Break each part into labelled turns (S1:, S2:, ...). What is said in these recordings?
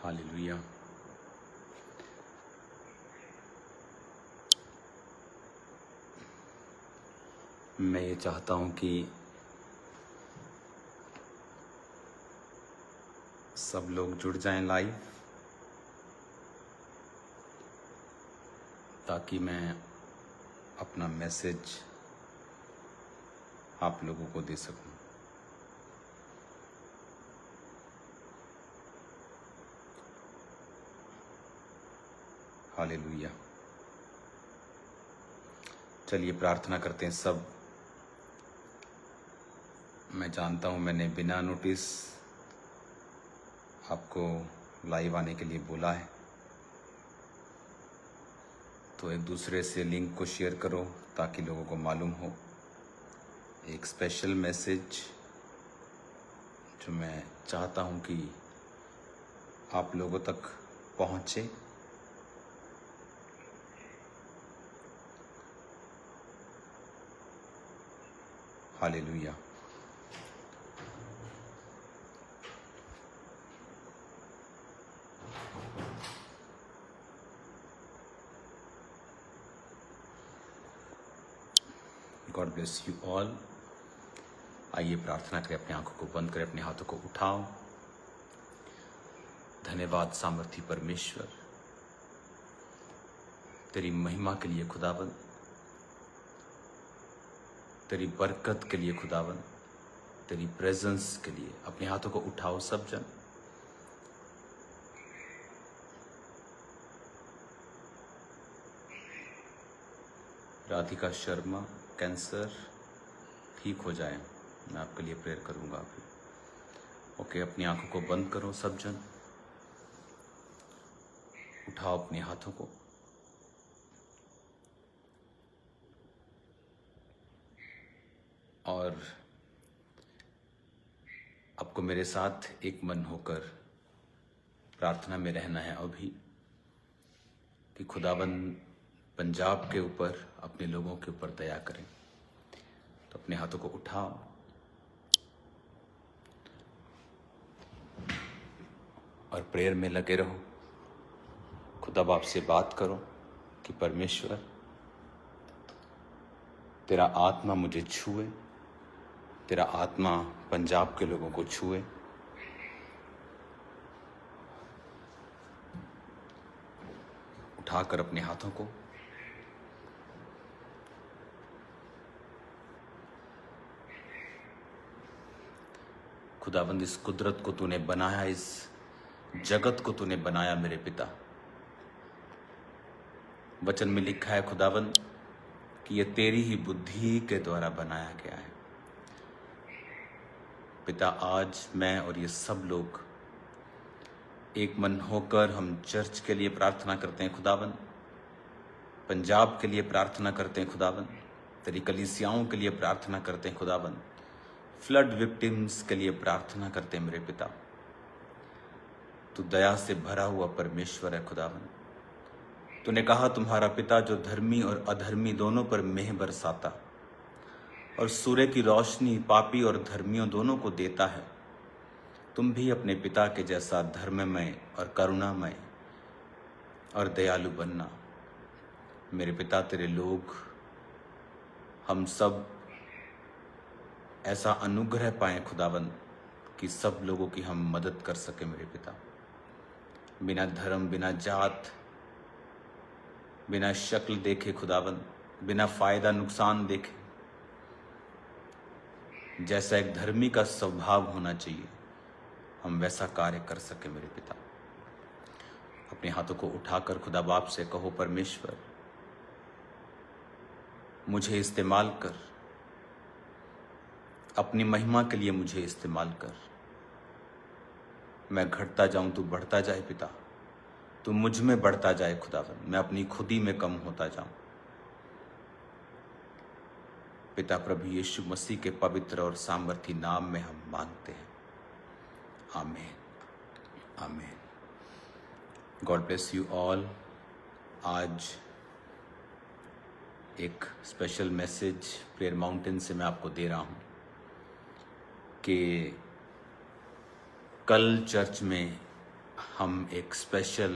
S1: Hallelujah. मैं ये चाहता हूँ कि सब लोग जुड़ जाएं लाइव, ताकि मैं अपना मैसेज आप लोगों को दे सकूं। हालेलुया। चलिए प्रार्थना करते हैं सब। मैं जानता हूं मैंने बिना नोटिस आपको लाइव आने के लिए बोला है, तो एक दूसरे से लिंक को शेयर करो ताकि लोगों को मालूम हो। एक स्पेशल मैसेज जो मैं चाहता हूं कि आप लोगों तक पहुंचे। Hallelujah. God bless you all. आइए प्रार्थना करें, अपनी आंखों को बंद करें, अपने हाथों को उठाओ। धन्यवाद सामर्थी परमेश्वर, तेरी महिमा के लिए खुदावन, तेरी बरकत के लिए खुदावन, तेरी प्रेजेंस के लिए। अपने हाथों को उठाओ सब जन। राधिका शर्मा, कैंसर ठीक हो जाए, मैं आपके लिए प्रेयर करूंगा अभी। ओके, अपनी आंखों को बंद करो सब जन। उठाओ अपने हाथों को। और आपको मेरे साथ एक मन होकर प्रार्थना में रहना है अभी, कि खुदावन पंजाब के ऊपर, अपने लोगों के ऊपर दया करें। तो अपने हाथों को उठाओ और प्रेयर में लगे रहो। खुदा बाप से बात करो कि परमेश्वर तेरा आत्मा मुझे छुए, तेरा आत्मा पंजाब के लोगों को छुए। उठाकर अपने हाथों को खुदाबंद, इस कुदरत को तूने बनाया, इस जगत को तूने बनाया मेरे पिता। वचन में लिखा है खुदाबंद कि यह तेरी ही बुद्धि के द्वारा बनाया गया है। पिता, आज मैं और ये सब लोग एक मन होकर हम चर्च के लिए प्रार्थना करते हैं खुदाबंद, पंजाब के लिए प्रार्थना करते हैं खुदाबंद, तेरी कलीसियाओं के लिए प्रार्थना करते हैं खुदाबंद, फ्लड विक्टिम्स के लिए प्रार्थना करते हैं मेरे पिता। तू दया से भरा हुआ परमेश्वर है खुदाबंद। तूने कहा तुम्हारा पिता जो धर्मी और अधर्मी दोनों पर मेह बरसाता और सूर्य की रोशनी पापी और धर्मियों दोनों को देता है, तुम भी अपने पिता के जैसा धर्ममय और करुणामय और दयालु बनना। मेरे पिता, तेरे लोग हम सब ऐसा अनुग्रह पाएं खुदाबंद कि सब लोगों की हम मदद कर सके मेरे पिता। बिना धर्म, बिना जात, बिना शक्ल देखे खुदाबंद, बिना फायदा नुकसान देखे, जैसा एक धर्मी का स्वभाव होना चाहिए, हम वैसा कार्य कर सके मेरे पिता। अपने हाथों को उठाकर खुदा बाप से कहो, परमेश्वर मुझे इस्तेमाल कर, अपनी महिमा के लिए मुझे इस्तेमाल कर। मैं घटता जाऊं तू बढ़ता जाए पिता, तू मुझ में बढ़ता जाए खुदावन, मैं अपनी खुदी में कम होता जाऊं। पिता प्रभु यीशु मसीह के पवित्र और सामर्थी नाम में हम मांगते हैं, आमीन आमीन। God bless you all. आज एक स्पेशल मैसेज प्रेयर माउंटेन से मैं आपको दे रहा हूं कि कल चर्च में हम एक स्पेशल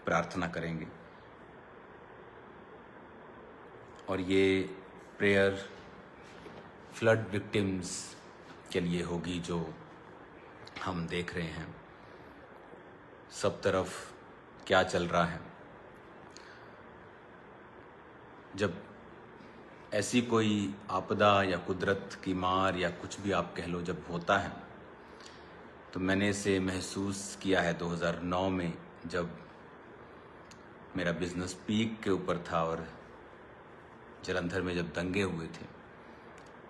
S1: प्रार्थना करेंगे और ये प्रेयर फ्लड विक्टिम्स के लिए होगी जो हम देख रहे हैं सब तरफ क्या चल रहा है। जब ऐसी कोई आपदा या कुदरत की मार या कुछ भी आप कह लो जब होता है तो मैंने इसे महसूस किया है 2009 में, जब मेरा बिजनेस पीक के ऊपर था और जलंधर में जब दंगे हुए थे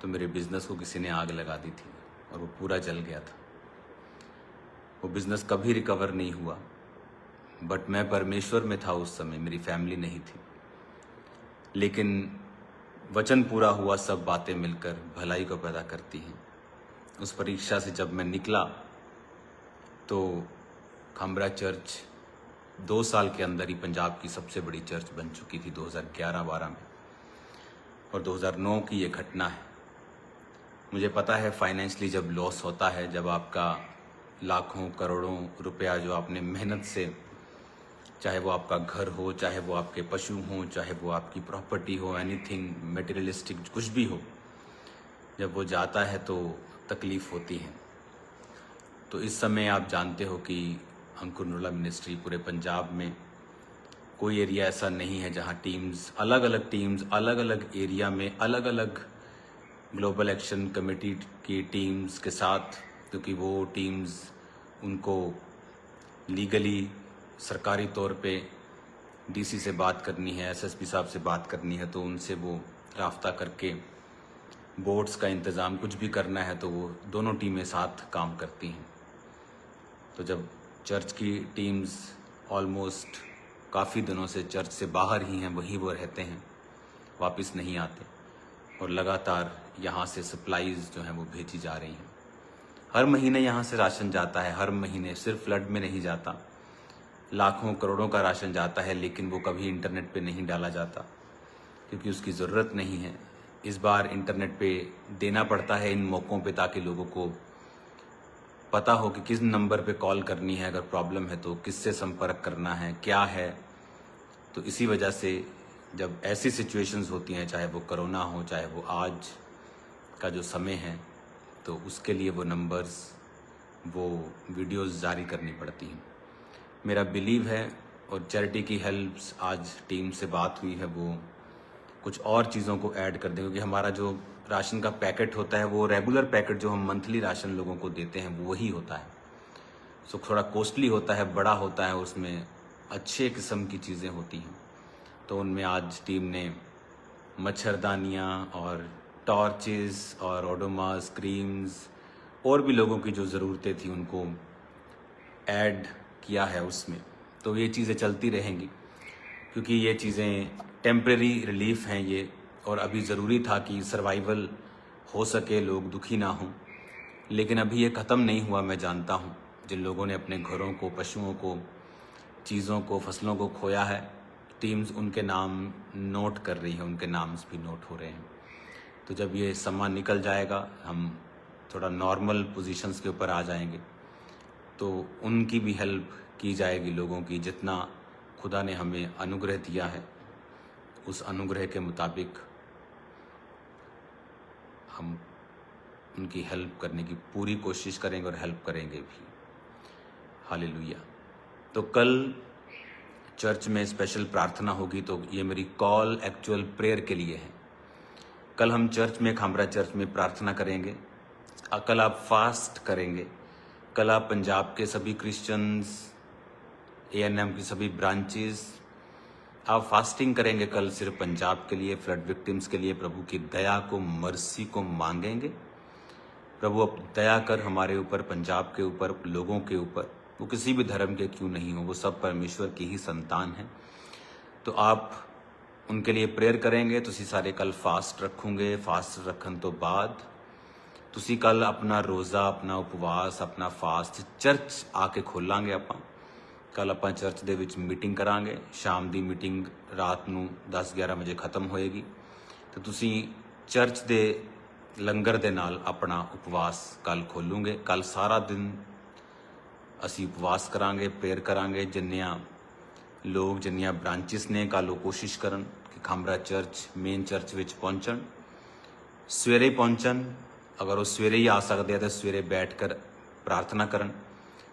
S1: तो मेरे बिजनेस को किसी ने आग लगा दी थी और वो पूरा जल गया था। वो बिजनेस कभी रिकवर नहीं हुआ, बट मैं परमेश्वर में था उस समय, मेरी फैमिली नहीं थी। लेकिन वचन पूरा हुआ, सब बातें मिलकर भलाई को पैदा करती हैं। उस परीक्षा से जब मैं निकला तो खामरा चर्च 2 साल के अंदर ही पंजाब की सबसे बड़ी चर्च बन चुकी थी 2011-12 में, और 2009 की ये घटना है। मुझे पता है फाइनेंशियली जब लॉस होता है, जब आपका लाखों करोड़ों रुपया जो आपने मेहनत से, चाहे वो आपका घर हो, चाहे वो आपके पशु हों, चाहे वो आपकी प्रॉपर्टी हो, एनीथिंग मटेरियलिस्टिक कुछ भी हो, जब वो जाता है तो तकलीफ़ होती है। तो इस समय आप जानते हो कि अंकुर नूरला मिनिस्ट्री पूरे पंजाब में कोई एरिया ऐसा नहीं है जहां टीम्स अलग अलग एरिया में अलग अलग ग्लोबल एक्शन कमेटी की टीम्स के साथ, क्योंकि वो टीम्स उनको लीगली सरकारी तौर पे डीसी से बात करनी है, एसएसपी साहब से बात करनी है, तो उनसे वो राफ्ता करके बोट्स का इंतज़ाम कुछ भी करना है तो वो दोनों टीमें साथ काम करती हैं। तो जब चर्च की टीम्स ऑलमोस्ट काफ़ी दिनों से चर्च से बाहर ही हैं, वहीं वो रहते हैं, वापस नहीं आते, और लगातार यहाँ से सप्लाईज जो हैं वो भेजी जा रही हैं। हर महीने यहाँ से राशन जाता है, हर महीने, सिर्फ फ्लड में नहीं जाता, लाखों करोड़ों का राशन जाता है, लेकिन वो कभी इंटरनेट पे नहीं डाला जाता क्योंकि उसकी ज़रूरत नहीं है। इस बार इंटरनेट पे देना पड़ता है इन मौक़ों पे, ताकि लोगों को पता हो कि किस नंबर पे कॉल करनी है, अगर प्रॉब्लम है तो किससे संपर्क करना है, क्या है। तो इसी वजह से जब ऐसी सिचुएशंस होती हैं, चाहे वो कोरोना हो, चाहे वो आज का जो समय है, तो उसके लिए वो नंबर्स, वो वीडियोस जारी करनी पड़ती हैं। मेरा बिलीव है, और चैरिटी की हेल्प्स, आज टीम से बात हुई है, वो कुछ और चीज़ों को ऐड कर दें, क्योंकि हमारा जो राशन का पैकेट होता है वो रेगुलर पैकेट जो हम मंथली राशन लोगों को देते हैं वो वही होता है। सो थोड़ा कॉस्टली होता है, बड़ा होता है, उसमें अच्छे किस्म की चीज़ें होती हैं। तो उनमें आज टीम ने मच्छरदानियाँ और टॉर्चेस और ओडोमॉस क्रीम्स और भी लोगों की जो ज़रूरतें थी उनको ऐड किया है उसमें। तो ये चीज़ें चलती रहेंगी, क्योंकि ये चीज़ें टेम्परेरी रिलीफ हैं ये, और अभी ज़रूरी था कि सर्वाइवल हो सके, लोग दुखी ना हों। लेकिन अभी ये ख़त्म नहीं हुआ। मैं जानता हूँ जिन लोगों ने अपने घरों को, पशुओं को, चीज़ों को, फसलों को खोया है, टीम्स उनके नाम नोट कर रही है, उनके नाम्स भी नोट हो रहे हैं। तो जब ये समा निकल जाएगा, हम थोड़ा नॉर्मल पोजीशंस के ऊपर आ जाएंगे, तो उनकी भी हेल्प की जाएगी लोगों की। जितना खुदा ने हमें अनुग्रह दिया है, उस अनुग्रह के मुताबिक हम उनकी हेल्प करने की पूरी कोशिश करेंगे और हेल्प करेंगे भी। हालेलुया। तो कल चर्च में स्पेशल प्रार्थना होगी, तो ये मेरी कॉल एक्चुअल प्रेयर के लिए है। कल हम चर्च में, खामरा चर्च में प्रार्थना करेंगे। कल आप फास्ट करेंगे। कल आप पंजाब के सभी क्रिश्चियंस, ANM की सभी ब्रांचेस, आप फास्टिंग करेंगे। कल सिर्फ पंजाब के लिए, फ्लड विक्टिम्स के लिए प्रभु की दया को, मर्सी को मांगेंगे। प्रभु अब दया कर हमारे ऊपर, पंजाब के ऊपर, लोगों के ऊपर, वो किसी भी धर्म के क्यों नहीं हो, वो सब परमेश्वर की ही संतान हैं। तो आप उनके लिए प्रेयर करेंगे। तुसी सारे कल फास्ट रखोगे। फास्ट रखन तो बाद तुसी कल अपना रोज़ा, अपना उपवास, अपना फास्ट चर्च आके खोलांगे। आपां कल आपां चर्च दे विच मीटिंग करांगे। शाम दी मीटिंग रात नूं 10-11 वजे खत्म होएगी। तो तुसी चर्च दे लंगर दे नाल अपना उपवास कल खोलूंगे। कल सारा दिन असी उपवास करांगे, प्रेयर करांगे। जिन्नियां लोग जिन्नियां ब्रांचिस ने कालो कोशिश करन कि खामरा चर्च मेन चर्च विच पहुंचण, सवेरे पहुंचण। अगर वो सवेरे ही आ सकते हैं तो सवेरे बैठ कर प्रार्थना करन।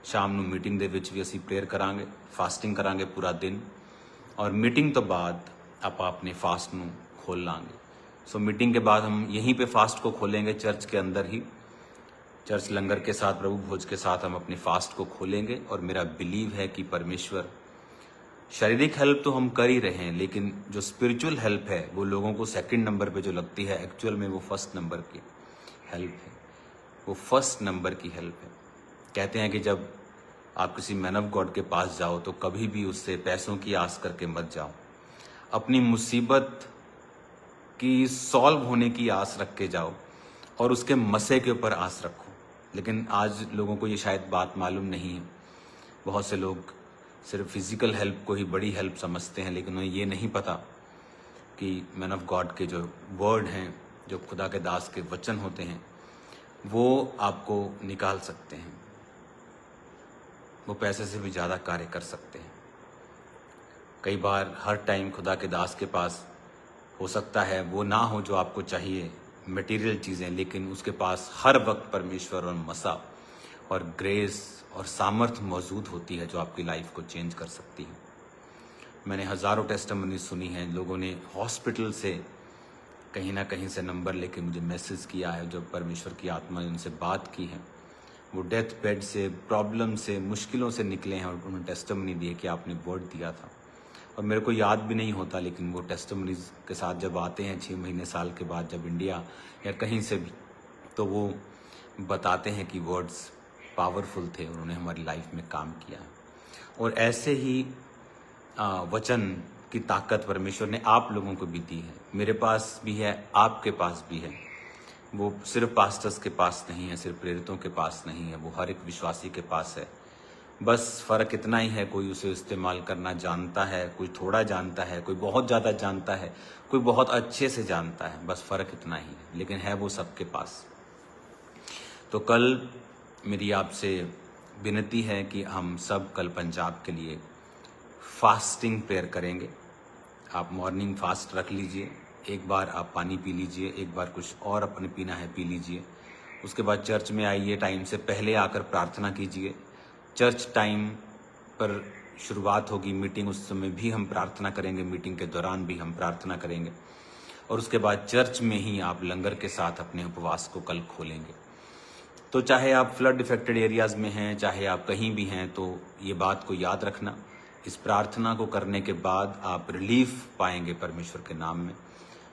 S1: शाम ਨੂੰ मीटिंग ਦੇ ਵਿੱਚ भी ਅਸੀਂ प्रेयर करांगे, फास्टिंग करांगे पूरा दिन, और मीटिंग तो बाद आप अपने फास्ट ਨੂੰ खोल लांगे। सो मीटिंग के बाद हम यहीं पे फास्ट को खोलेंगे, चर्च के अंदर ही, चर्च लंगर के साथ, प्रभु भोज के साथ हम अपने फास्ट को खोलेंगे। और मेरा बिलीव है कि परमेश्वर, शारीरिक हेल्प तो हम कर ही रहे हैं, लेकिन जो स्पिरिचुअल हेल्प है वो लोगों को सेकंड नंबर पे जो लगती है, एक्चुअल में वो फर्स्ट नंबर की हेल्प है, वो फर्स्ट नंबर की हेल्प है। कहते हैं कि जब आप किसी मैन ऑफ गॉड के पास जाओ तो कभी भी उससे पैसों की आस करके मत जाओ। अपनी मुसीबत की सॉल्व होने की आस रख के जाओ और उसके मसे के ऊपर आस रखो। लेकिन आज लोगों को ये शायद बात मालूम नहीं है। बहुत से लोग सिर्फ फिजिकल हेल्प को ही बड़ी हेल्प समझते हैं, लेकिन उन्हें ये नहीं पता कि मैन ऑफ गॉड के जो वर्ड हैं, जो खुदा के दास के वचन होते हैं, वो आपको निकाल सकते हैं। वो पैसे से भी ज़्यादा कार्य कर सकते हैं। कई बार हर टाइम खुदा के दास के पास हो सकता है वो ना हो जो आपको चाहिए, मटेरियल चीज़ें, लेकिन उसके पास हर वक्त परमेश्वर और मसा और ग्रेस और सामर्थ्य मौजूद होती है जो आपकी लाइफ को चेंज कर सकती है। मैंने हज़ारों टेस्टिमनी सुनी हैं। लोगों ने हॉस्पिटल से कहीं ना कहीं से नंबर लेके मुझे मैसेज किया है, जो परमेश्वर की आत्मा ने उनसे बात की है। वो डेथ बेड से, प्रॉब्लम से, मुश्किलों से निकले हैं और उन्होंने टेस्टिमनी दी कि आपने वर्ड दिया था। और मेरे को याद भी नहीं होता, लेकिन वो टेस्टिमनीज के साथ जब आते हैं 6 महीने साल के बाद, जब इंडिया या कहीं से भी, तो वो बताते हैं कि वर्ड्स पावरफुल थे, उन्होंने हमारी लाइफ में काम किया। और ऐसे ही वचन की ताकत परमेश्वर ने आप लोगों को भी दी है। मेरे पास भी है, आपके पास भी है। वो सिर्फ पास्टर्स के पास नहीं है, सिर्फ प्रेरितों के पास नहीं है, वो हर एक विश्वासी के पास है। बस फ़र्क इतना ही है, कोई उसे इस्तेमाल करना जानता है, कोई थोड़ा जानता है, कोई बहुत ज़्यादा जानता है, कोई बहुत अच्छे से जानता है। बस फ़र्क इतना ही है, लेकिन है वो सबके पास। तो कल मेरी आपसे विनती है कि हम सब कल पंजाब के लिए फास्टिंग प्रेयर करेंगे। आप मॉर्निंग फास्ट रख लीजिए, एक बार आप पानी पी लीजिए, एक बार कुछ और अपने पीना है पी लीजिए। उसके बाद चर्च में आइए, टाइम से पहले आकर प्रार्थना कीजिए। चर्च टाइम पर शुरुआत होगी मीटिंग, उस समय भी हम प्रार्थना करेंगे, मीटिंग के दौरान भी हम प्रार्थना करेंगे। और उसके बाद चर्च में ही आप लंगर के साथ अपने उपवास को कल खोलेंगे। तो चाहे आप फ्लड इफेक्टेड एरियाज़ में हैं, चाहे आप कहीं भी हैं, तो ये बात को याद रखना, इस प्रार्थना को करने के बाद आप रिलीफ पाएंगे परमेश्वर के नाम में।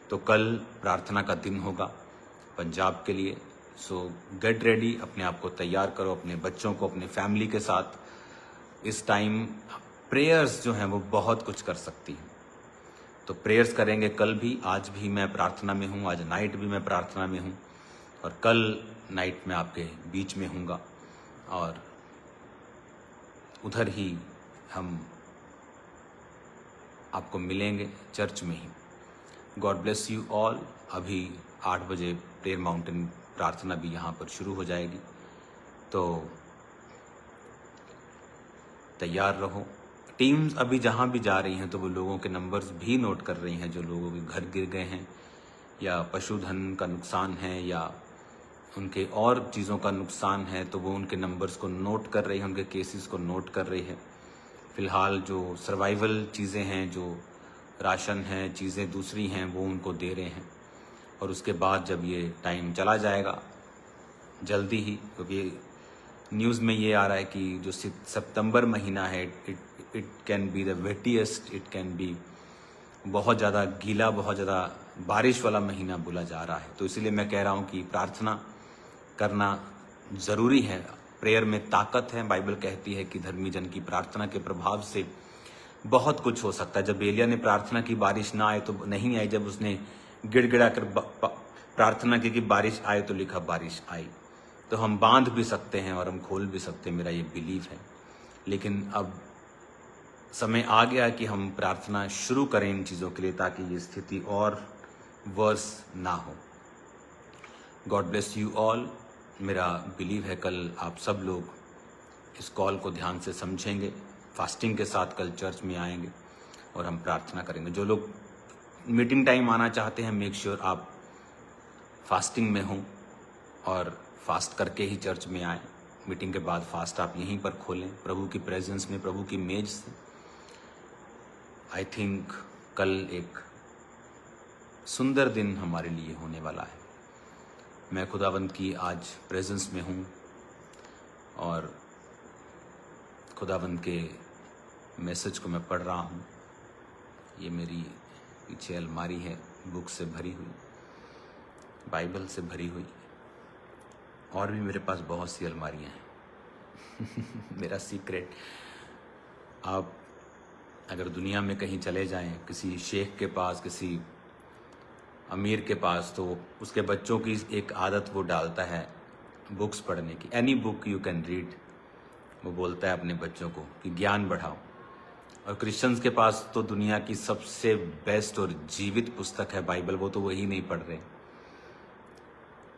S1: तो कल प्रार्थना का दिन होगा पंजाब के लिए। सो गेट रेडी, अपने आप को तैयार करो, अपने बच्चों को, अपने फैमिली के साथ। इस टाइम प्रेयर्स जो हैं वो बहुत कुछ कर सकती हैं। तो प्रेयर्स करेंगे कल भी, आज भी मैं प्रार्थना में हूँ, आज नाइट भी मैं प्रार्थना में हूँ, और कल नाइट में आपके बीच में हूँगा, और उधर ही हम आपको मिलेंगे चर्च में ही। God bless you all. अभी 8 बजे प्रेयर माउंटेन प्रार्थना भी यहाँ पर शुरू हो जाएगी, तो तैयार रहो। टीम्स अभी जहाँ भी जा रही हैं तो वो लोगों के नंबर्स भी नोट कर रही हैं, जो लोगों के घर गिर गए हैं या पशुधन का नुकसान है या उनके और चीज़ों का नुकसान है, तो वो उनके नंबर्स को नोट कर रही हैं, उनके केसेस को नोट कर रही है। फ़िलहाल जो सर्वाइवल चीज़ें हैं, जो राशन है, चीज़ें दूसरी हैं, वो उनको दे रहे हैं। और उसके बाद जब ये टाइम चला जाएगा जल्दी ही, क्योंकि न्यूज़ में ये आ रहा है कि जो सितंबर महीना है, it can be the wettest, it can be बहुत ज़्यादा गीला, बहुत ज़्यादा बारिश वाला महीना बोला जा रहा है। तो इसीलिए मैं कह रहा हूँ कि प्रार्थना करना ज़रूरी है। प्रेयर में ताकत है। बाइबल कहती है कि धर्मी जन की प्रार्थना के प्रभाव से बहुत कुछ हो सकता है। जब एलिया ने प्रार्थना की, बारिश ना आए तो नहीं आई, जब उसने गिड़गिड़ा कर प्रार्थना की कि बारिश आए, तो लिखा बारिश आई। तो हम बांध भी सकते हैं और हम खोल भी सकते हैं, मेरा ये बिलीव है। लेकिन अब समय आ गया कि हम प्रार्थना शुरू करें इन चीज़ों के लिए, ताकि ये स्थिति और वर्स ना हो। God bless you all. मेरा बिलीव है कल आप सब लोग इस कॉल को ध्यान से समझेंगे, फास्टिंग के साथ कल चर्च में आएंगे और हम प्रार्थना करेंगे। जो लोग मीटिंग टाइम आना चाहते हैं, मेक श्योर आप फास्टिंग में हों और फास्ट करके ही चर्च में आएँ। मीटिंग के बाद फास्ट आप यहीं पर खोलें, प्रभु की प्रेजेंस में, प्रभु की मेज से। आई थिंक कल एक सुंदर दिन हमारे लिए होने वाला है। मैं खुदावंद की आज प्रेजेंस में हूँ और खुदावंद के मैसेज को मैं पढ़ रहा हूँ। ये मेरी पीछे अलमारी है, बुक से भरी हुई, बाइबल से भरी हुई, और भी मेरे पास बहुत सी अलमारियाँ हैं। मेरा सीक्रेट, आप अगर दुनिया में कहीं चले जाएं, किसी शेख के पास, किसी अमीर के पास, तो उसके बच्चों की एक आदत वो डालता है बुक्स पढ़ने की। Any book you can read, वो बोलता है अपने बच्चों को कि ज्ञान बढ़ाओ। और क्रिश्चियंस के पास तो दुनिया की सबसे बेस्ट और जीवित पुस्तक है बाइबल, वो तो वही नहीं पढ़ रहे।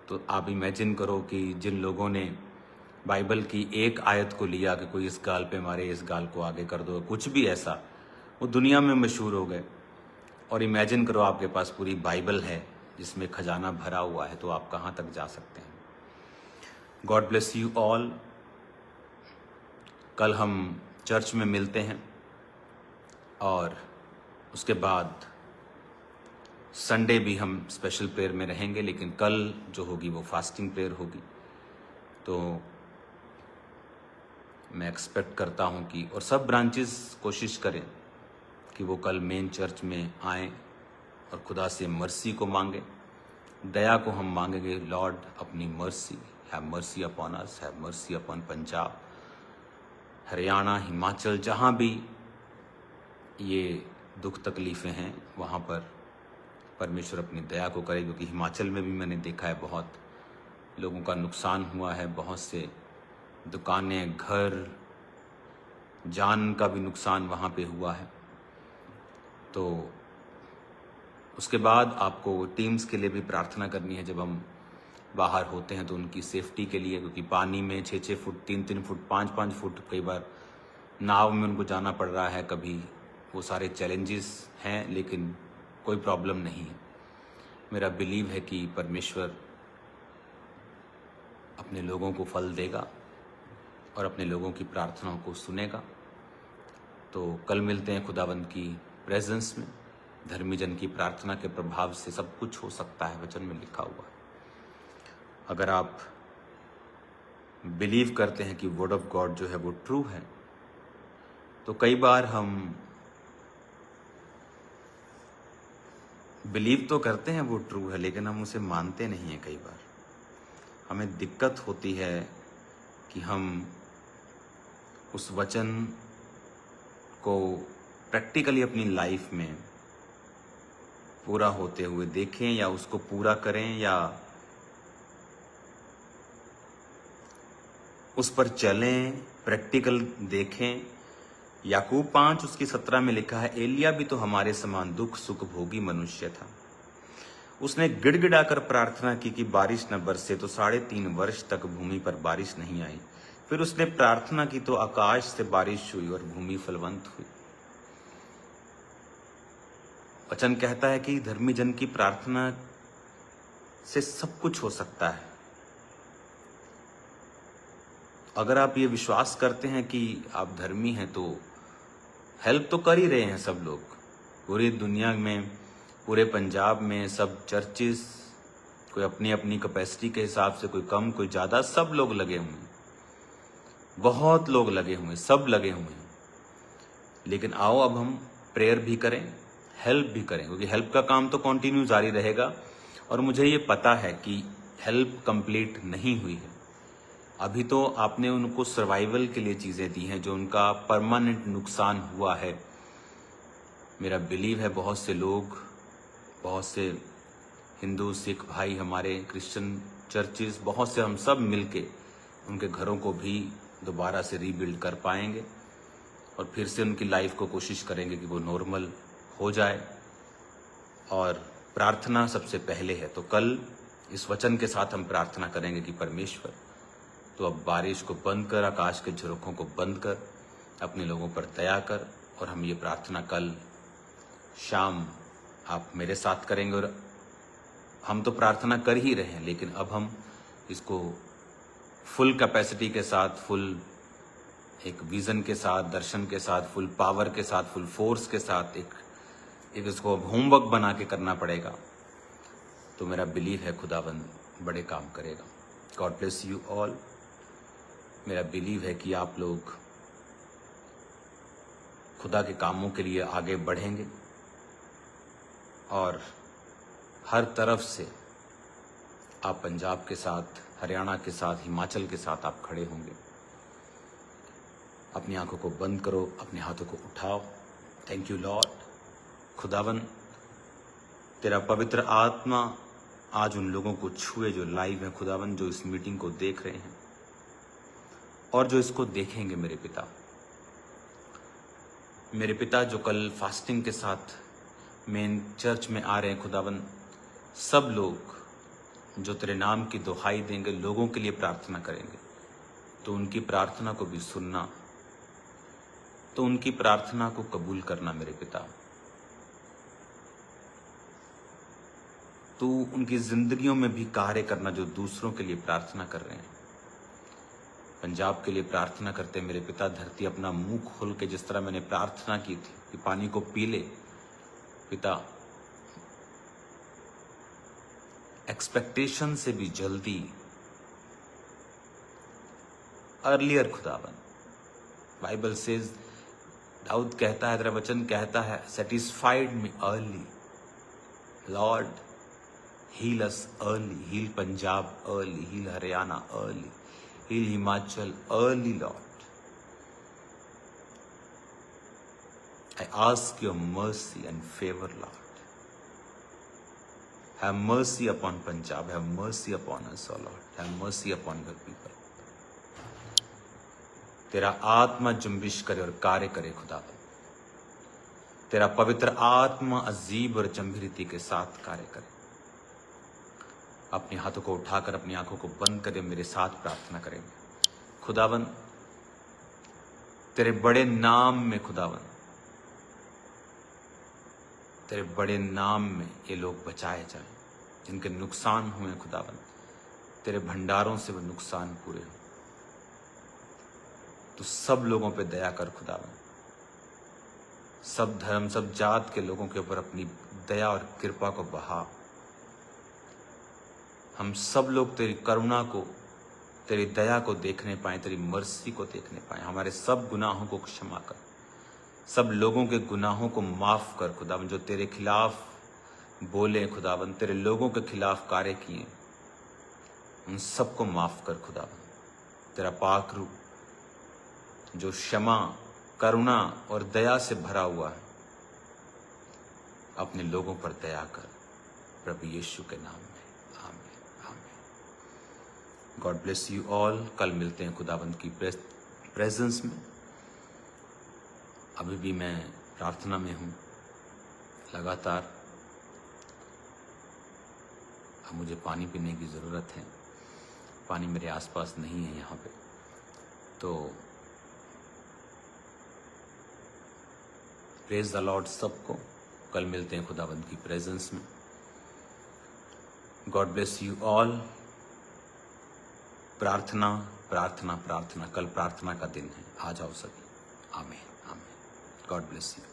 S1: तो आप इमेजिन करो कि जिन लोगों ने बाइबल की एक आयत को लिया कि कोई इस गाल पे मारे, इस गाल को आगे कर दो, कुछ भी ऐसा, वो दुनिया में मशहूर हो गए। और इमेजिन करो आपके पास पूरी बाइबल है जिसमें खजाना भरा हुआ है, तो आप कहाँ तक जा सकते हैं। God bless you all. कल हम चर्च में मिलते हैं और उसके बाद संडे भी हम स्पेशल प्रेयर में रहेंगे, लेकिन कल जो होगी वो फास्टिंग प्रेयर होगी। तो मैं एक्सपेक्ट करता हूँ कि, और सब ब्रांचेस कोशिश करें कि वो कल मेन चर्च में आएँ और खुदा से मर्सी को मांगे, दया को हम मांगेंगे। लॉर्ड अपनी mercy, have mercy upon us, have mercy upon Punjab, Haryana, Himachal, जहाँ भी ये दुख तकलीफ़ें हैं वहाँ पर परमेश्वर अपनी दया को करे। क्योंकि हिमाचल में भी मैंने देखा है बहुत लोगों का नुकसान हुआ है, बहुत से दुकानें, घर, जान का भी नुकसान वहाँ पे हुआ है। तो उसके बाद आपको टीम्स के लिए भी प्रार्थना करनी है। जब हम बाहर होते हैं तो उनकी सेफ्टी के लिए, क्योंकि पानी में 6-6 फुट, 3-3 फुट, 5-5 फुट, कई बार नाव में उनको जाना पड़ रहा है। कभी वो सारे चैलेंजेस हैं, लेकिन कोई प्रॉब्लम नहीं है। मेरा बिलीव है कि परमेश्वर अपने लोगों को फल देगा और अपने लोगों की प्रार्थनाओं को सुनेगा। तो कल मिलते हैं खुदावंद की प्रेजेंस में। धर्मी जन की प्रार्थना के प्रभाव से सब कुछ हो सकता है, वचन में लिखा हुआ है। अगर आप बिलीव करते हैं कि वर्ड ऑफ गॉड जो है वो ट्रू है, तो कई बार हम बिलीव तो करते हैं वो ट्रू है, लेकिन हम उसे मानते नहीं हैं। कई बार हमें दिक्कत होती है कि हम उस वचन को प्रैक्टिकली अपनी लाइफ में पूरा होते हुए देखें, या उसको पूरा करें, या उस पर चलें, प्रैक्टिकल देखें। याकूब 5 उसकी 17 में लिखा है, एलिया भी तो हमारे समान दुख सुख भोगी मनुष्य था। उसने गिड़गिड़ाकर प्रार्थना की कि बारिश न बरसे, तो 3.5 वर्ष तक भूमि पर बारिश नहीं आई। फिर उसने प्रार्थना की तो आकाश से बारिश हुई और भूमि फलवंत हुई। वचन कहता है कि धर्मी जन की प्रार्थना से सब कुछ हो सकता है। अगर आप ये विश्वास करते हैं कि आप धर्मी हैं, तो हेल्प तो कर ही रहे हैं सब लोग। पूरी दुनिया में, पूरे पंजाब में सब चर्चेस, कोई अपनी अपनी कैपेसिटी के हिसाब से, कोई कम कोई ज़्यादा, सब लोग लगे हुए हैं, बहुत लोग लगे हुए हैं, सब लगे हुए हैं। लेकिन आओ अब हम प्रेयर भी करें, हेल्प भी करें, क्योंकि हेल्प का काम तो कंटिन्यू जारी रहेगा। और मुझे ये पता है कि हेल्प कंप्लीट नहीं हुई है। अभी तो आपने उनको सर्वाइवल के लिए चीज़ें दी हैं, जो उनका परमानेंट नुकसान हुआ है। मेरा बिलीव है बहुत से लोग, बहुत से हिंदू, सिख भाई, हमारे क्रिश्चियन चर्चेस, बहुत से हम सब मिलके उनके घरों को भी दोबारा से रीबिल्ड कर पाएंगे और फिर से उनकी लाइफ को कोशिश करेंगे कि वो नॉर्मल हो जाए। और प्रार्थना सबसे पहले है। तो कल इस वचन के साथ हम प्रार्थना करेंगे कि परमेश्वर तो अब बारिश को बंद कर, आकाश के झरोखों को बंद कर, अपने लोगों पर दया कर। और हम ये प्रार्थना कल शाम आप मेरे साथ करेंगे। और हम तो प्रार्थना कर ही रहे हैं, लेकिन अब हम इसको फुल कैपेसिटी के साथ, फुल एक विजन के साथ, दर्शन के साथ, फुल पावर के साथ, फुल फोर्स के साथ एक इसको होमवर्क बना के करना पड़ेगा। तो मेरा बिलीव है खुदाबंद बड़े काम करेगा। God bless you all. मेरा बिलीव है कि आप लोग खुदा के कामों के लिए आगे बढ़ेंगे और हर तरफ से आप पंजाब के साथ, हरियाणा के साथ, हिमाचल के साथ आप खड़े होंगे। अपनी आंखों को बंद करो, अपने हाथों को उठाओ। Thank you Lord. खुदावन, तेरा पवित्र आत्मा आज उन लोगों को छुए जो लाइव हैं खुदावन, जो इस मीटिंग को देख रहे हैं और जो इसको देखेंगे। मेरे पिता जो कल फास्टिंग के साथ मेन चर्च में आ रहे हैं खुदावन, सब लोग जो तेरे नाम की दुहाई देंगे, लोगों के लिए प्रार्थना करेंगे, तो उनकी प्रार्थना को भी सुनना, तो उनकी प्रार्थना को कबूल करना। मेरे पिता, तू उनकी जिंदगियों में भी कार्य करना जो दूसरों के लिए प्रार्थना कर रहे हैं। पंजाब के लिए प्रार्थना करते हैं मेरे पिता, धरती अपना मुंह खोल के, जिस तरह मैंने प्रार्थना की थी कि पानी को पी ले पिता, एक्सपेक्टेशन से भी जल्दी, अर्लियर खुदावन। बाइबल सेज, दाऊद कहता है, तेरा वचन कहता है, satisfied me early lord, heal us early, heal Punjab early, heal Haryana early, heal Himachal early lord. I ask your mercy and favor, Lord. Have mercy upon Punjab. Have mercy upon us, O Lord. Have mercy upon your people. तेरा आत्मा जुम्बिश करे और कार्य करे खुदा। तेरा पवित्र आत्मा अजीब और जंभीरती के साथ कार्य करे। अपने हाथों को उठाकर अपनी आंखों को बंद करे, मेरे साथ प्रार्थना करेंगे। खुदावन, तेरे बड़े नाम में खुदावन, तेरे बड़े नाम में ये लोग बचाए जाएं, जिनके नुकसान हुए खुदावन, तेरे भंडारों से वो नुकसान पूरे हो। तो सब लोगों पे दया कर खुदावन, सब धर्म, सब जात के लोगों के ऊपर अपनी दया और कृपा को बहा। हम सब लोग तेरी करुणा को, तेरी दया को देखने पाए, तेरी मर्सी को देखने पाए। हमारे सब गुनाहों को क्षमा कर, सब लोगों के गुनाहों को माफ कर खुदावन, जो तेरे खिलाफ बोले खुदावन, तेरे लोगों के खिलाफ कार्य किए, उन सबको माफ कर खुदावन। तेरा पाक रूप जो क्षमा, करुणा और दया से भरा हुआ है, अपने लोगों पर दया कर प्रभु यीशु के नाम में। आमीन, आमीन। God bless you all. कल मिलते हैं खुदावंद की प्रेजेंस में। अभी भी मैं प्रार्थना में हूँ लगातार। अब मुझे पानी पीने की ज़रूरत है, पानी मेरे आसपास नहीं है यहाँ पे। तो प्रेज द लॉर्ड सबको। कल मिलते हैं खुदावंद की प्रेजेंस में। God bless you all. प्रार्थना प्रार्थना प्रार्थना, कल प्रार्थना का दिन है, आ जाओ सभी। आमीन, आमीन। God bless you.